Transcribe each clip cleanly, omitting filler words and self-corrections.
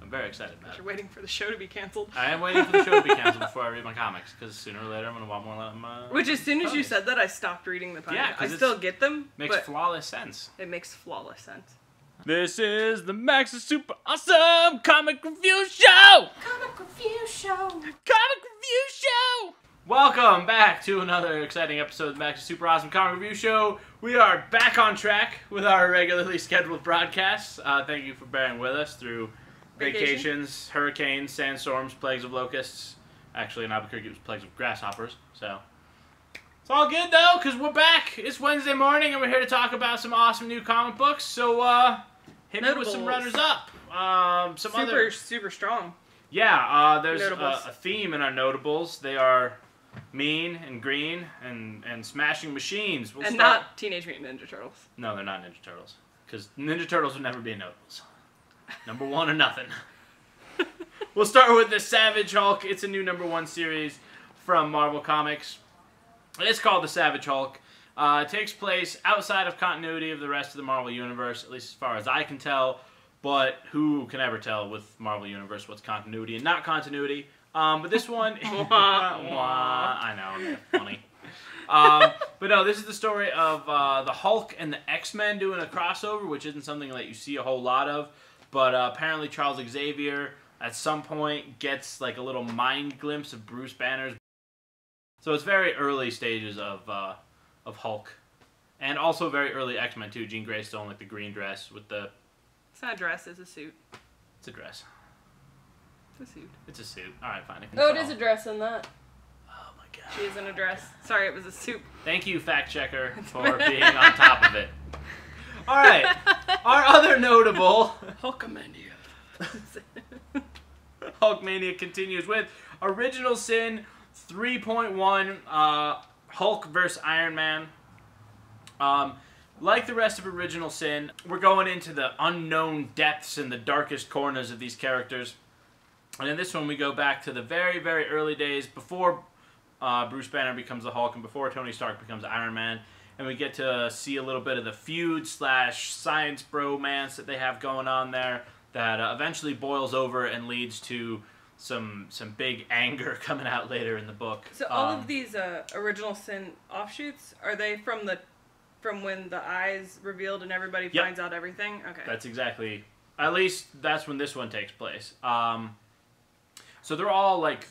I'm very excited about it. You're waiting for the show to be canceled. I am waiting for the show to be canceled before I read my comics, because sooner or later I'm going to want more Which, as soon as you said that, I stopped reading the ponies. Yeah, I still get them, makes but flawless sense. it makes flawless sense. This is the Maxx Super Awesome Comic Review Show! Comic Review Show! Comic Review Show! Welcome back to another exciting episode of the Maxx Super Awesome Comic Review Show. We are back on track with our regularly scheduled broadcasts. Thank you for bearing with us through vacations, hurricanes, sandstorms, plagues of locusts. Actually, in Albuquerque, it was plagues of grasshoppers. So it's all good though, because we're back. It's Wednesday morning, and we're here to talk about some awesome new comic books. So hit me with some runners up. Super strong. Yeah, there's a theme in our notables. They are mean and green and smashing machines. Not Teenage Mutant Ninja Turtles. No, they're not Ninja Turtles. Because Ninja Turtles would never be in notables. Number one or nothing. We'll start with the Savage Hulk. It's a new #1 series from Marvel Comics. It's called the Savage Hulk. It takes place outside of continuity of the rest of the Marvel Universe, at least as far as I can tell. But who can ever tell with Marvel Universe what's continuity and not continuity? But this one... I know, I'm funny. But no, this is the story of the Hulk and the X-Men doing a crossover, which isn't something that you see a whole lot of. But apparently Charles Xavier, at some point, gets like a little mind glimpse of Bruce Banner's... So it's very early stages of Hulk. And also very early X-Men, too. Jean Grey's still in like the green dress with the... It's not a dress, it's a suit. It's a dress. It's a suit. It's a suit. Alright, fine. Oh, it is a dress in that. Oh my god. She is in a dress. Sorry, it was a suit. Thank you, fact checker, for being on top of it. Alright, our other notable... Hulk-a-mania. Hulk-mania continues with Original Sin 3.1, Hulk vs. Iron Man. Like the rest of Original Sin, we're going into the unknown depths and the darkest corners of these characters. And in this one, we go back to the very, very early days before Bruce Banner becomes the Hulk and before Tony Stark becomes Iron Man. And we get to see a little bit of the feud / science bromance that they have going on there that eventually boils over and leads to some big anger coming out later in the book. So all of these Original Sin offshoots, are they from when the eyes revealed and everybody finds out everything? Okay. That's exactly... At least that's when this one takes place. So they're all like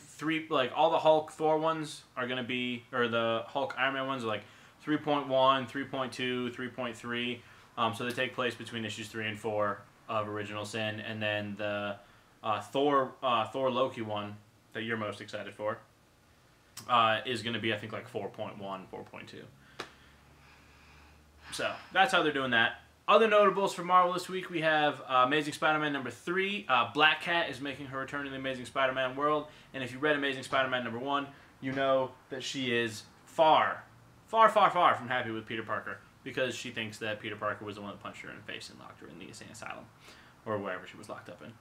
all the Hulk Thor ones are going to be, or the Hulk Iron Man ones are like 3.1, 3.2, 3.3. So they take place between issues 3 and 4 of Original Sin, and then the Thor Loki one that you're most excited for is going to be, I think, like 4.1, 4.2. So that's how they're doing that. Other notables for Marvel this week, we have Amazing Spider-Man #3. Black Cat is making her return to the Amazing Spider-Man world, and if you read Amazing Spider-Man #1, you know that she is far from happy with Peter Parker, because she thinks that Peter Parker was the one that punched her in the face and locked her in the insane asylum, or wherever she was locked up in.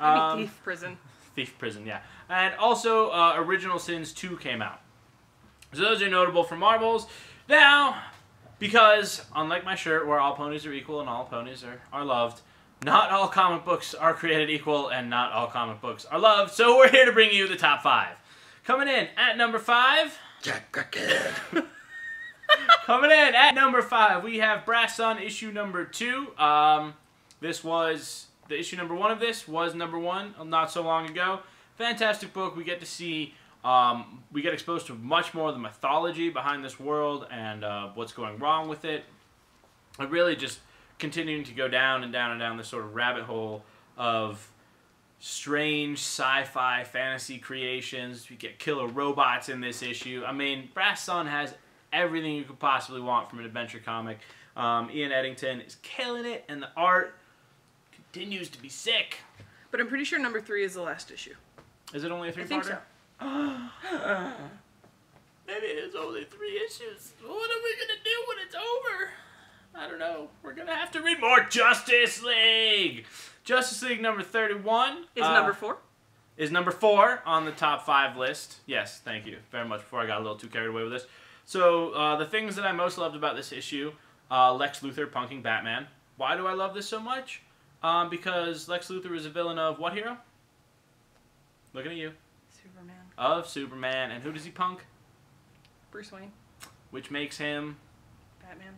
Maybe Thief Prison. Thief Prison, yeah. And also, Original Sins 2 came out. So those are notable for Marvels. Now... Because, unlike my shirt, where all ponies are equal and all ponies are loved, not all comic books are created equal and not all comic books are loved, so we're here to bring you the top 5. Coming in at number 5... Jack Kid. Coming in at number 5, we have Brass Sun issue #2. This was... The issue #1 of this was #1 not so long ago. Fantastic book. We get to see... we get exposed to much more of the mythology behind this world and what's going wrong with it. And really just continuing to go down and down and down this sort of rabbit hole of strange sci-fi fantasy creations. We get killer robots in this issue. I mean, Brass Sun has everything you could possibly want from an adventure comic. Ian Eddington is killing it, and the art continues to be sick. But I'm pretty sure #3 is the last issue. Is it only a 3-parter? I think so. Maybe it's only 3 issues. What are we gonna do when it's over? I don't know. We're gonna have to read more Justice League. Justice League #31 is number 4. Is number 4 on the top 5 list. Yes, thank you very much. Before I got a little too carried away with this. So the things that I most loved about this issue: Lex Luthor punking Batman. Why do I love this so much? Because Lex Luthor is a villain of what hero? Looking at you. Superman. Of Superman. And who does he punk? Bruce Wayne. Which makes him... Batman.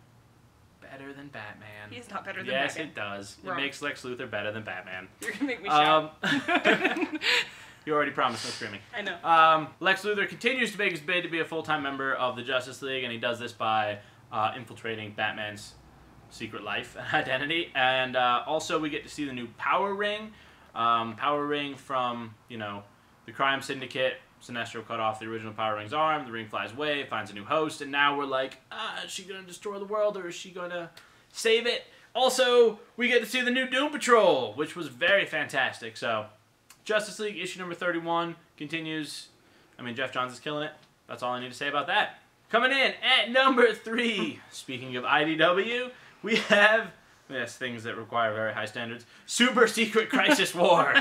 Better than Batman. He's not better than Yes, Batman. it does. Wrong. It makes Lex Luthor better than Batman. You're gonna make me shout. You already promised no screaming. I know. Lex Luthor continues to make his bid to be a full-time member of the Justice League, and he does this by infiltrating Batman's secret life and identity. And also we get to see the new Power Ring. Power Ring from, you know, the crime syndicate. Sinestro cut off the original Power Ring's arm. The ring flies away, finds a new host, and now we're like, is she going to destroy the world, or is she going to save it? Also, we get to see the new Doom Patrol, which was very fantastic. So, Justice League issue number 31 continues. I mean, Jeff Johns is killing it. That's all I need to say about that. Coming in at number 3, speaking of IDW, we have, yes, things that require very high standards, Super Secret Crisis War.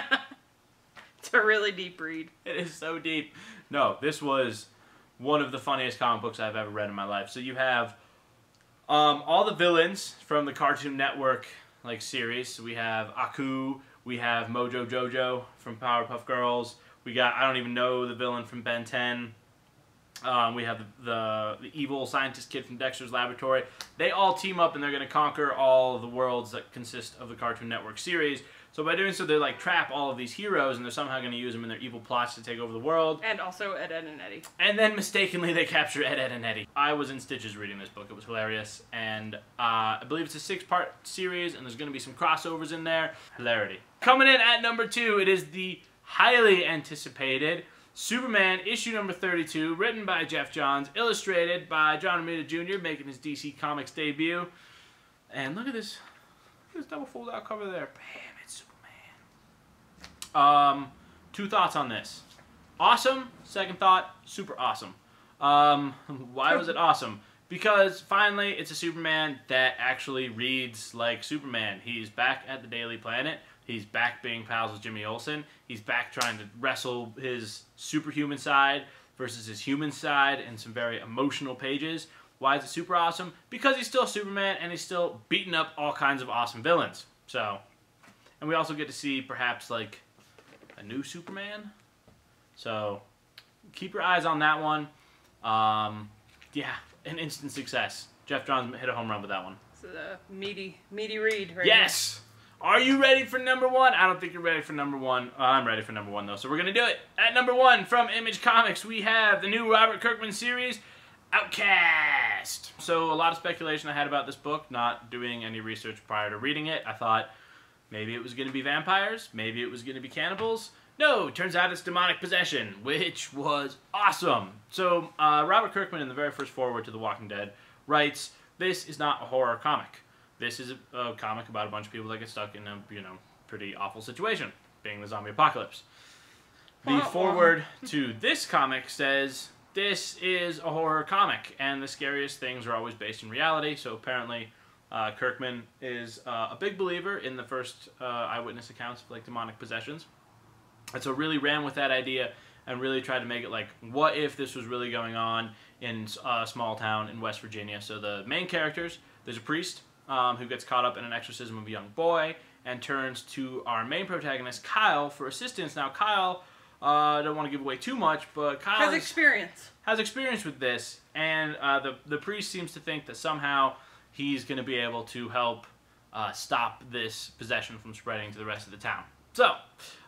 It's a really deep read. It is so deep. No, this was one of the funniest comic books I've ever read in my life. So you have all the villains from the Cartoon Network series. So we have Aku, we have Mojo Jojo from Powerpuff Girls. We got, I don't even know the villain from Ben 10. We have the evil scientist kid from Dexter's Laboratory. They all team up and they're going to conquer all of the worlds that consist of the Cartoon Network series. So by doing so, they trap all of these heroes, and they're somehow going to use them in their evil plots to take over the world. And also Ed, Edd, and Eddy. And then mistakenly, they capture Ed, Edd, and Eddy. I was in stitches reading this book. It was hilarious. And I believe it's a 6-part series, and there's going to be some crossovers in there. Hilarity. Coming in at number 2, it is the highly anticipated Superman issue number 32, written by Jeff Johns, illustrated by John Romita Jr., making his DC Comics debut. And look at this double fold-out cover there. Bam. 2 thoughts on this. Awesome. Second thought, super awesome. Why was it awesome? Because finally it's a Superman that actually reads like Superman. He's back at the Daily Planet. He's back being pals with Jimmy Olsen. He's back trying to wrestle his superhuman side versus his human side in some very emotional pages. Why is it super awesome? Because he's still Superman and he's still beating up all kinds of awesome villains. So, and we also get to see perhaps a new Superman. So keep your eyes on that one. Yeah, an instant success. Jeff Johns hit a home run with that one. It's a meaty read right Yes! Here. Are you ready for number 1? I don't think you're ready for number 1. I'm ready for number 1 though, so we're going to do it. At number 1 from Image Comics, we have the new Robert Kirkman series, Outcast. So a lot of speculation I had about this book, not doing any research prior to reading it. I thought maybe it was going to be vampires. Maybe it was going to be cannibals. No, it turns out it's demonic possession, which was awesome. So Robert Kirkman, in the very first foreword to The Walking Dead, writes, this is not a horror comic. This is a comic about a bunch of people that get stuck in a, pretty awful situation, being the zombie apocalypse. The foreword to this comic says, this is a horror comic, and the scariest things are always based in reality. So apparently Kirkman is a big believer in the first eyewitness accounts of demonic possessions. And so really ran with that idea and really tried to make it what if this was really going on in a small town in West Virginia. So the main characters, there's a priest who gets caught up in an exorcism of a young boy and turns to our main protagonist, Kyle, for assistance. Now, Kyle, I don't want to give away too much, but Kyle has experience. Has experience with this, and the priest seems to think that somehow he's going to be able to help stop this possession from spreading to the rest of the town. So,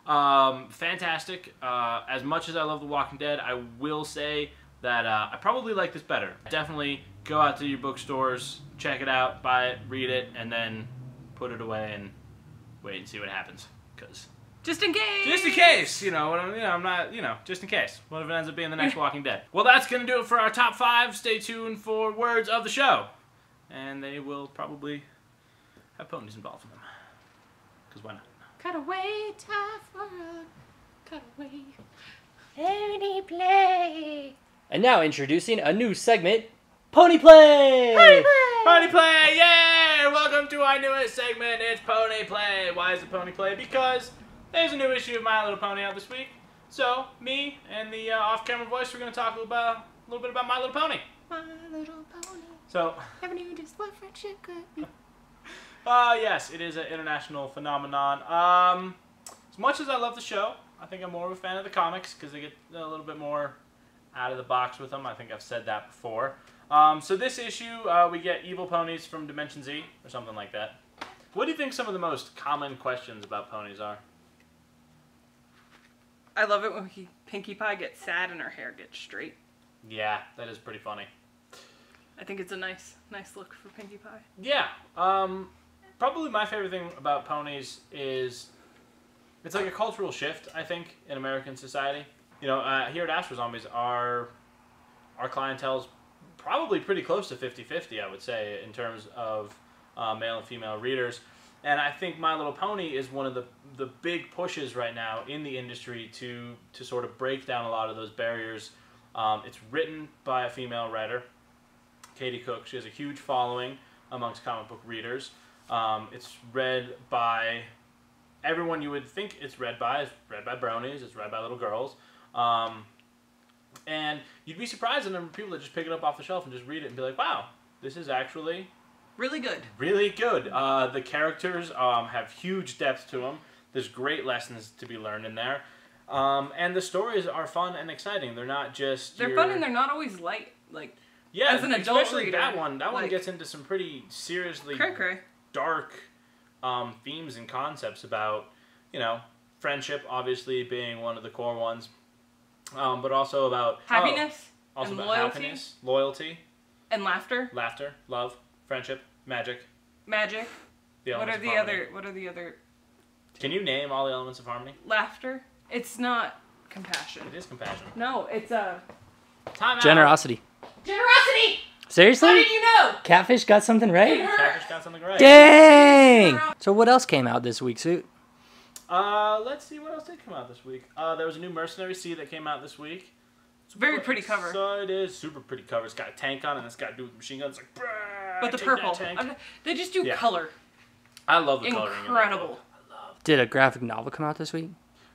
fantastic. As much as I love The Walking Dead, I will say that I probably like this better. Definitely go out to your bookstores, check it out, buy it, read it, and then put it away and wait and see what happens. Because just in case! Just in case! I'm not, just in case. What if it ends up being the next Walking Dead? Well, that's going to do it for our top 5. Stay tuned for words of the show. And they will probably have ponies involved in them. Because why not? Cutaway, time for a cutaway. Pony play. And now introducing a new segment, Pony Play! Pony play! Pony Play! Yay! Welcome to our newest segment. It's Pony Play. Why is it Pony Play? Because there's a new issue of My Little Pony out this week. So, me and the off-camera voice, we're going to talk a little bit about My Little Pony. My Little Pony. So, Never knew just what friendship could be. Yes, it is an international phenomenon. As much as I love the show, I think I'm more of a fan of the comics because they get a little bit more out of the box with them. I think I've said that before. So this issue, we get evil ponies from Dimension Z, or something like that. What do you think some of the most common questions about ponies are? I love it when Pinkie Pie gets sad and her hair gets straight. Yeah, that is pretty funny. I think it's a nice look for Pinkie Pie. Yeah. Probably my favorite thing about ponies is it's like a cultural shift, I think, in American society. You know, here at Astro Zombies, our clientele's probably pretty close to 50-50, I would say, in terms of male and female readers. And I think My Little Pony is one of the big pushes right now in the industry to sort of break down a lot of those barriers. It's written by a female writer, Katie Cook. She has a huge following amongst comic book readers. It's read by everyone you would think it's read by. It's read by bronies. It's read by little girls. And you'd be surprised at the number of people that just pick it up off the shelf and just read it and be like, wow, this is actually... really good. Really good. The characters have huge depth to them. There's great lessons to be learned in there. And the stories are fun and exciting. They're not just... They're fun and they're not always light. Like, yeah, as an adult especially reader, that one. That one gets into some pretty seriously dark themes and concepts about, you know, friendship obviously being one of the core ones. But also about... happiness also and about loyalty. Happiness, loyalty. And laughter. Laughter, love, friendship, magic. Magic. What are the other... Can you name all the elements of harmony? Laughter. It's not compassion. It is compassion. No, it's Time out. Generosity. generosity! Seriously? How did you know? Catfish got something right? Catfish got something right. Dang! So what else came out this week, Suit? Let's see what else did come out this week. There was a new Mercenary Sea that came out this week. Very pretty cover. So it is. Super pretty cover. It's got a tank on it and it's got a dude with machine guns. It's like, brah, But the take purple. that tank. They just do color. I love the coloring. Incredible. Did a graphic novel come out this week?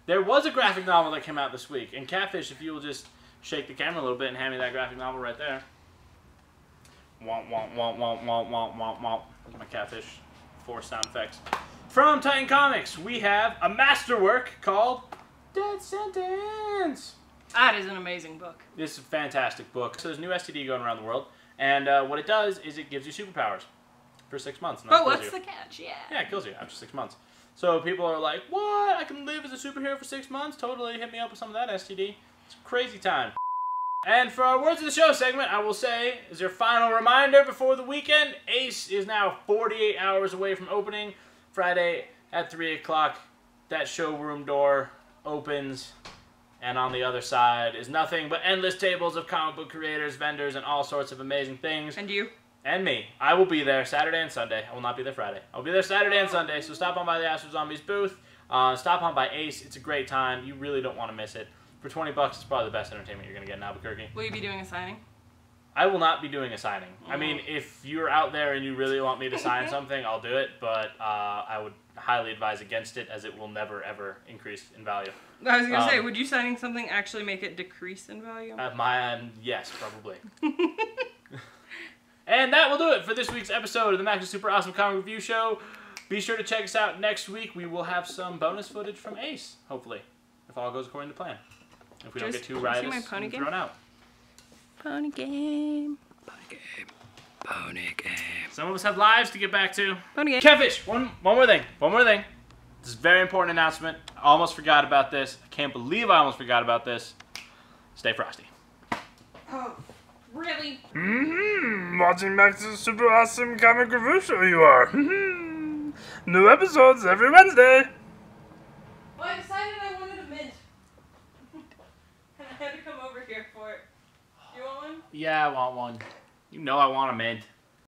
There was a graphic novel that came out this week. And Catfish, if you will just shake the camera a little bit and hand me that graphic novel right there. Womp, womp, womp, womp, womp, womp, womp, womp. Look at my Catfish 4 sound effects. From Titan Comics, we have a masterwork called Dead Sentence. That is an amazing book. This is a fantastic book. So there's a new STD going around the world. And what it does is it gives you superpowers for 6 months. But what's the catch? Yeah. Yeah, it kills you after 6 months. So people are like, what? I can live as a superhero for 6 months? Totally hit me up with some of that STD. It's a crazy time. And for our Words of the Show segment, I will say, as your final reminder before the weekend, Ace is now 48 hours away from opening. Friday at 3 o'clock, that showroom door opens. And on the other side is nothing but endless tables of comic book creators, vendors, and all sorts of amazing things. And you? And me. I will be there Saturday and Sunday. I will not be there Friday. I'll be there Saturday and Sunday, so stop on by the Astro Zombies booth. Stop on by Ace. It's a great time. You really don't want to miss it. For $20, it's probably the best entertainment you're going to get in Albuquerque. Will you be doing a signing? I will not be doing a signing. I mean, if you're out there and you really want me to sign something, I'll do it, but I would highly advise against it, as it will never, ever increase in value. I was going to say, would you signing something actually make it decrease in value? Yes, probably. And that will do it for this week's episode of the Maxx Super Awesome Comic Review Show. Be sure to check us out next week. We will have some bonus footage from Ace, hopefully, if all goes according to plan. If we don't get too riotous and thrown out. Pony game. Pony game. Pony game. Some of us have lives to get back to. Pony game. Catfish, one more thing. One more thing. This is a very important announcement. I almost forgot about this. I can't believe I almost forgot about this. Stay frosty. Oh, really? Watching Max's Super Awesome Comic Review Show you are. New episodes every Wednesday. Well, I decided I wanted a mint. And I had to come over here for it. You want one? Yeah, I want one. You know I want a mint.